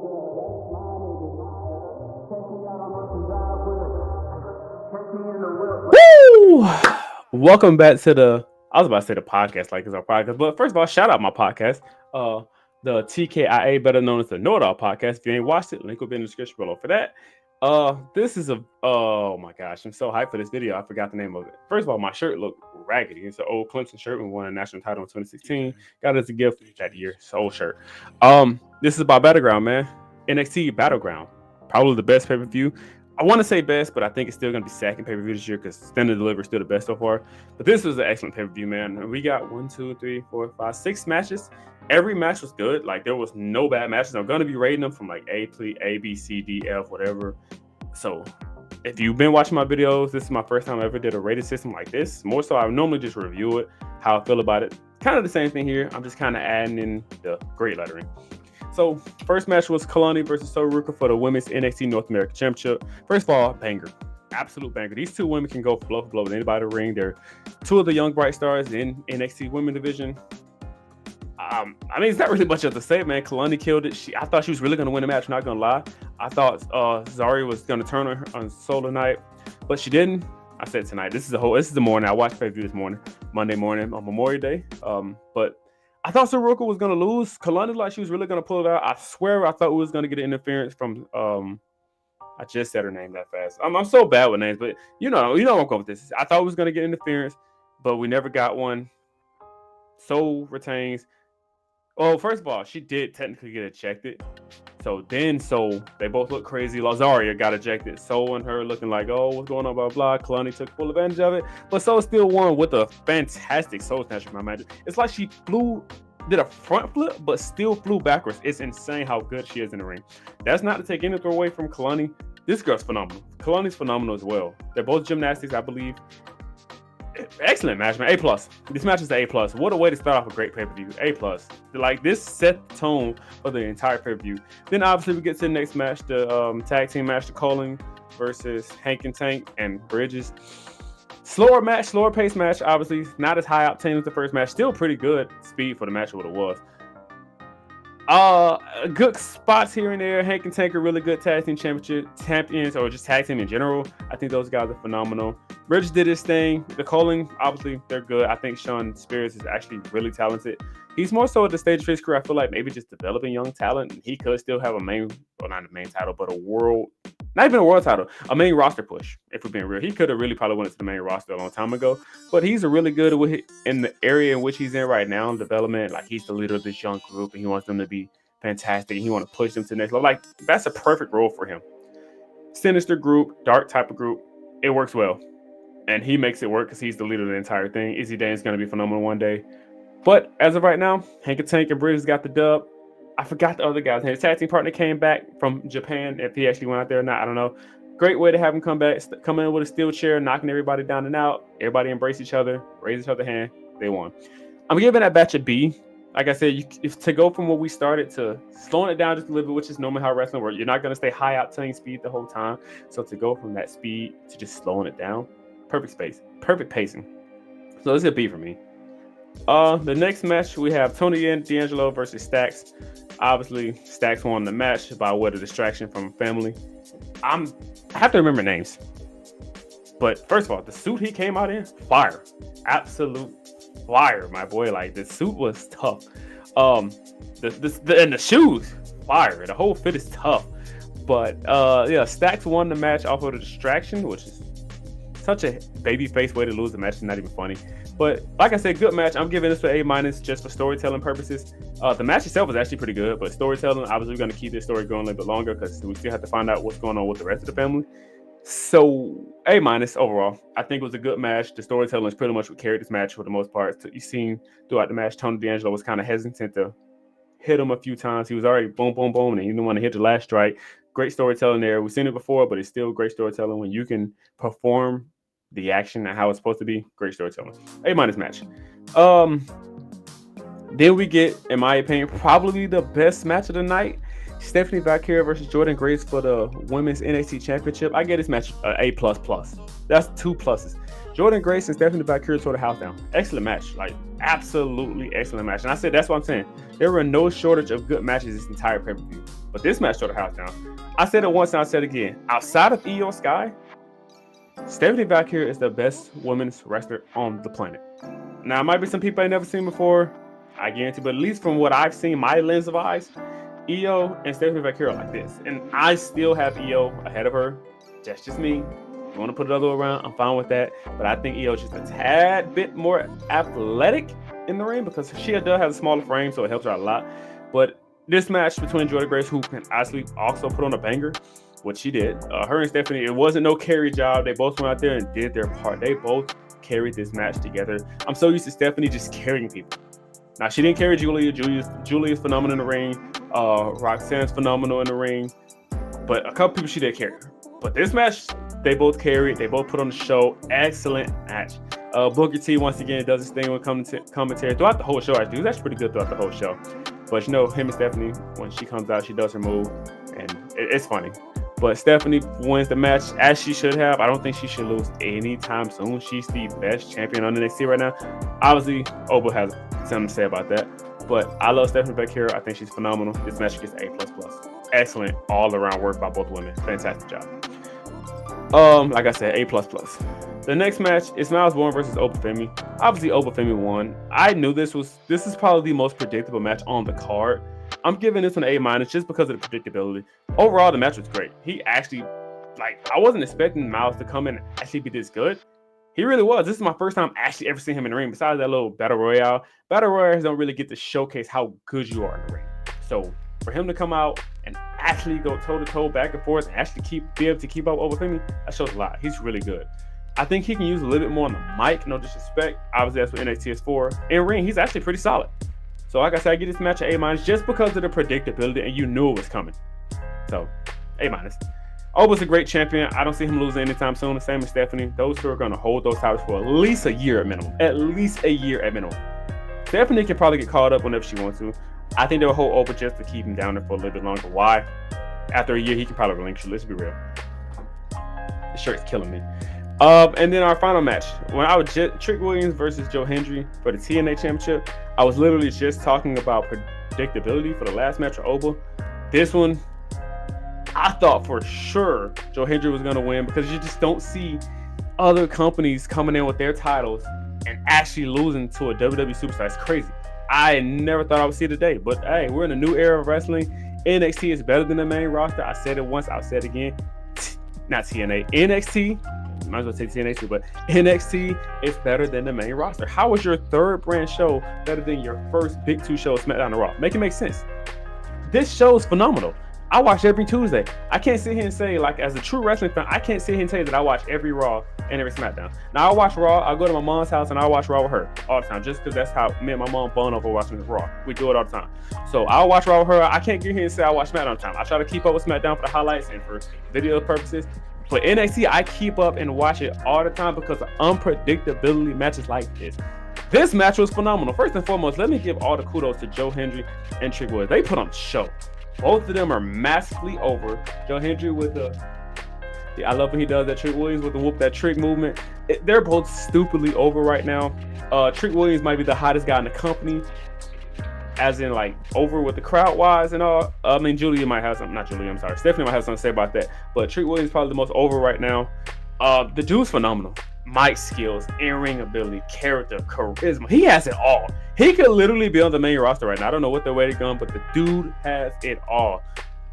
Woo! Welcome back to I was about to say the podcast, like it's our podcast, but first of all, shout out my podcast, the TKIA, better known as the Know It All podcast. If you ain't watched it, link will be in the description below for that. This is oh my gosh, I'm so hyped for this video. I forgot the name of it. First of all, my shirt looked raggedy. It's an old Clemson shirt. We won a national title in 2016. Got it as a gift that year. It's an old shirt. This is about Battleground, man. NXT Battleground, probably the best pay-per-view. I want to say best, but I think it's still going to be second pay-per-view this year because Standard Delivery is still the best so far. But this was an excellent pay-per-view, man. And we got 6 matches. Every match was good. Like, there was no bad matches. I'm going to be rating them from like A, B, C, D, F, whatever. So if you've been watching my videos, this is my first time I ever did a rated system like this. More so, I normally just review it, how I feel about it. Kind of the same thing here. I'm just kind of adding in the great lettering. So, first match was Kalani versus Soruka for the Women's NXT North American Championship. First of all, banger. Absolute banger. These two women can go blow for blow with anybody in the ring. They're two of the young bright stars in NXT Women Division. I mean, it's not really much else to say, man. Kalani killed it. I thought she was really going to win the match, not going to lie. I thought Zari was going to turn on her on Solo Night, but she didn't. I said tonight. This is the morning. I watched pay-per-view this morning, Monday morning on Memorial Day. But I thought Soruka was going to lose. Kalani, like, she was really going to pull it out. I swear I thought we was going to get an interference from, I just said her name that fast. I'm so bad with names, but you know where I'm going with this. I thought we was going to get interference, but we never got one. So retains. Oh, first of all, she did technically get ejected. So they both look crazy. Lazaria got ejected. So and her looking like, oh, what's going on, blah, blah. Kalani took full advantage of it. But So still won with a fantastic Soul Snatcher, my man. It's like she did a front flip, but still flew backwards. It's insane how good she is in the ring. That's not to take anything away from Kalani. This girl's phenomenal. Kalani's phenomenal as well. They're both gymnastics, I believe. Excellent match, man. A+. This match is an A+. What a way to start off a great pay-per-view. A+. Like, this set the tone for the entire pay-per-view. Then obviously we get to the next match, the tag team match, the Colin versus Hank and Tank and Bridges. Slower pace match. Obviously not as high octane as the first match. Still pretty good speed for the match, what it was. Good spots here and there. Hank and Tank are really good tag team champions, or just tag team in general. I think those guys are phenomenal. Bridges did his thing. The Colin, obviously, they're good. I think Sean Spears is actually really talented. He's more so at the stage of his career. I feel like maybe just developing young talent. He could still have not a main title, but not even a world title, a main roster push, if we're being real. He could have really probably went to the main roster a long time ago, but he's a really good in the area in which he's in right now in development. Like, he's the leader of this young group, and he wants them to be fantastic. He wants to push them to the next level. Like, that's a perfect role for him. Sinister group, dark type of group. It works well. And he makes it work because he's the leader of the entire thing. Izzy Dane's going to be phenomenal one day. But as of right now, Hank and Tank and Bridges got the dub. I forgot the other guys. His tag team partner came back from Japan. If he actually went out there or not, I don't know. Great way to have him come back, come in with a steel chair, knocking everybody down and out. Everybody embrace each other, raise each other's hand. They won. I'm giving that match a B. Like I said, if to go from what we started to slowing it down just a little bit, which is normally how wrestling works. You're not going to stay high octane speed the whole time. So to go from that speed to just slowing it down, perfect pacing. So this is a B for me. The next match, we have Tony and D'Angelo versus Stacks. Obviously, Stacks won the match by what a distraction from family. I have to remember names. But first of all, the suit he came out in, fire. Absolute fire, my boy. Like, the suit was tough. And the shoes, fire. The whole fit is tough. But yeah, Stacks won the match off of a distraction, which is such a babyface way to lose the match. It's not even funny. But like I said, good match. I'm giving this an A- just for storytelling purposes. The match itself was actually pretty good, but storytelling, obviously, we're going to keep this story going a little bit longer because we still have to find out what's going on with the rest of the family. So A- overall. I think it was a good match. The storytelling is pretty much what carried this match for the most part. So you've seen throughout the match, Tony D'Angelo was kind of hesitant to hit him a few times. He was already boom, boom, boom, and he didn't want to hit the last strike. Great storytelling there. We've seen it before, but it's still great storytelling when you can perform the action and how it's supposed to be. Great storytelling. A- match. Then we get, in my opinion, probably the best match of the night. Stephanie Valkyria versus Jordan Grace for the Women's NXT Championship. I get this match A++. That's 2 pluses. Jordynne Grace and Stephanie Valkyrie tore the house down. Excellent match. Like, absolutely excellent match. And I said, that's what I'm saying. There were no shortage of good matches this entire pay-per-view. But this match tore the house down. I said it once and I said it again. Outside of Io Sky, Stephanie Valkyrie is the best women's wrestler on the planet. Now, it might be some people I've never seen before, I guarantee, but at least from what I've seen, my lens of eyes, Io and Stephanie Valkyrie are like this. And I still have Io ahead of her. That's just me. You want to put it other way around, I'm fine with that. But I think Io's just a tad bit more athletic in the ring because she does have a smaller frame, so it helps her a lot. But this match between Jordynne Grace, who can actually also put on a banger, what she did, her and Stephanie, it wasn't no carry job. They both went out there and did their part. They both carried this match together. I'm so used to Stephanie just carrying people. Now, she didn't carry Julia. Julia's phenomenal in the ring. Roxanne's phenomenal in the ring. But a couple people she did carry. But this match, they both carried. They both put on the show. Excellent match. Booker T, once again, does his thing with commentary throughout the whole show. Actually, he was actually pretty good throughout the whole show. But, him and Stephanie, when she comes out, she does her move. And it's funny. But Stephanie wins the match as she should have. I don't think she should lose anytime soon. She's the best champion on NXT right now. Obviously, Oba has something to say about that. But I love Stephanie Valkyrie. I think she's phenomenal. This match gets A++. Excellent all-around work by both women. Fantastic job. Like I said, A++. The next match is Miles Bourne versus Oba Femi. Obviously, Oba Femi won. I knew this is probably the most predictable match on the card. I'm giving this one an A- just because of the predictability. Overall, the match was great. He actually, I wasn't expecting Miles to come in and actually be this good. He really was. This is my first time actually ever seeing him in the ring. Besides that little Battle Royale. Battle Royales don't really get to showcase how good you are in the ring. So for him to come out and actually go toe-to-toe, back and forth, and actually be able to keep up Oba Femi, that shows a lot. He's really good. I think he can use a little bit more on the mic, no disrespect. Obviously, that's what NXT is for. In ring, he's actually pretty solid. So like I said, I give this match an A- just because of the predictability, and you knew it was coming. So, A-. Oba's a great champion. I don't see him losing anytime soon. The same as Stephanie. Those two are going to hold those titles for at least a year at minimum. At least a year at minimum. Stephanie can probably get caught up whenever she wants to. I think they'll hold Oba just to keep him down there for a little bit longer. Why? After a year, he can probably relinquish. Let's be real. The shirt's killing me. And then our final match. When I was Trick Williams versus Joe Hendry for the TNA Championship, I was literally just talking about predictability for the last match of Oba. This one, I thought for sure Joe Hendry was going to win because you just don't see other companies coming in with their titles and actually losing to a WWE superstar. It's crazy. I never thought I would see it today, but hey, we're in a new era of wrestling. NXT is better than the main roster. I said it once, I'll say it again. Not TNA, NXT. Might as well say TNA too, but NXT is better than the main roster. How was your third brand show better than your first big two shows, SmackDown and Raw? Make it make sense. This show is phenomenal. I watch every Tuesday. I can't sit here and say, as a true wrestling fan, I can't sit here and tell you that I watch every Raw and every SmackDown. Now, I watch Raw. I go to my mom's house and I watch Raw with her all the time, just because that's how me and my mom bond over watching this Raw. We do it all the time. So I'll watch Raw with her. I can't get here and say I watch SmackDown all the time. I try to keep up with SmackDown for the highlights and for video purposes. But NXT, I keep up and watch it all the time because of unpredictability matches like this. This match was phenomenal. First and foremost, let me give all the kudos to Joe Hendry and Trick Williams. They put on the show. Both of them are massively over. Joe Hendry with I love when he does that. Trick Williams with the whoop that trick movement. They're both stupidly over right now. Trick Williams might be the hottest guy in the company, as in over with the crowd wise and all. I mean, Stephanie might have something to say about that. But Trick Williams is probably the most over right now. The dude's phenomenal. Mic skills, in-ring ability, character, charisma. He has it all. He could literally be on the main roster right now. I don't know what the way to go, but the dude has it all.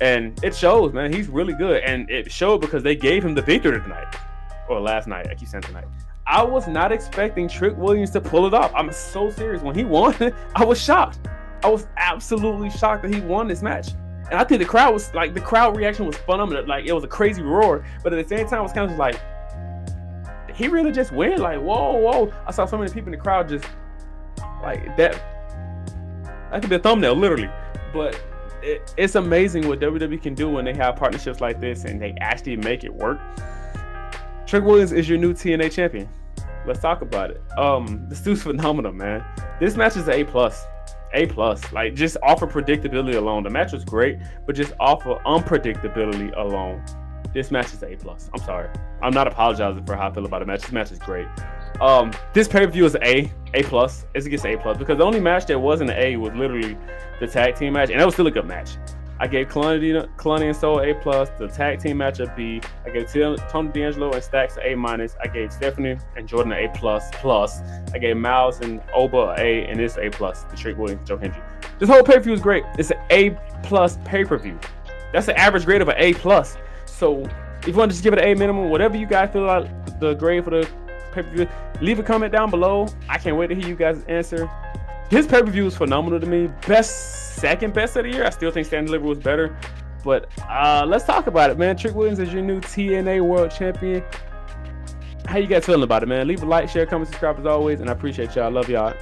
And it shows, man. He's really good. And it showed because they gave him the victory tonight. Or last night. I keep saying tonight. I was not expecting Trick Williams to pull it off. I'm so serious. When he won, I was shocked. I was absolutely shocked that he won this match. And I think the crowd reaction was phenomenal. It was a crazy roar. But at the same time, it was kind of just did he really just win? Whoa. I saw so many people in the crowd just that. That could be a thumbnail, literally. But it's amazing what WWE can do when they have partnerships like this and they actually make it work. Trick Williams is your new TNA champion. Let's talk about it. This dude's phenomenal, man. This match is an A+. A+. Just off of predictability alone. The match was great, but just off of unpredictability alone, This match is A+. I'm sorry. I'm not apologizing for how I feel about the match. This match is great. This pay-per-view is A+. It gets A+, because the only match that wasn't an A was literally the tag team match, and that was still a good match. I gave Kalani and Soul A+, the tag team match a B. I gave Tony D'Angelo and Stacks an A-. I gave Stephanie and Jordan an A++. I gave Miles and Oba an A, and this A+, the Trick Williams, Joe Hendry. This whole pay-per-view is great. It's an A+ pay-per-view. That's the average grade of an A+. So if you want to just give it an A minimum, whatever you guys feel like the grade for the pay-per-view, leave a comment down below. I can't wait to hear you guys' answer. His pay-per-view is phenomenal to me. Second best of the year. I still think Stand and Deliver was better. But let's talk about it, man. Trick Williams is your new TNA World Champion. How you guys feeling about it, man? Leave a like, share, comment, subscribe as always. And I appreciate y'all. I love y'all.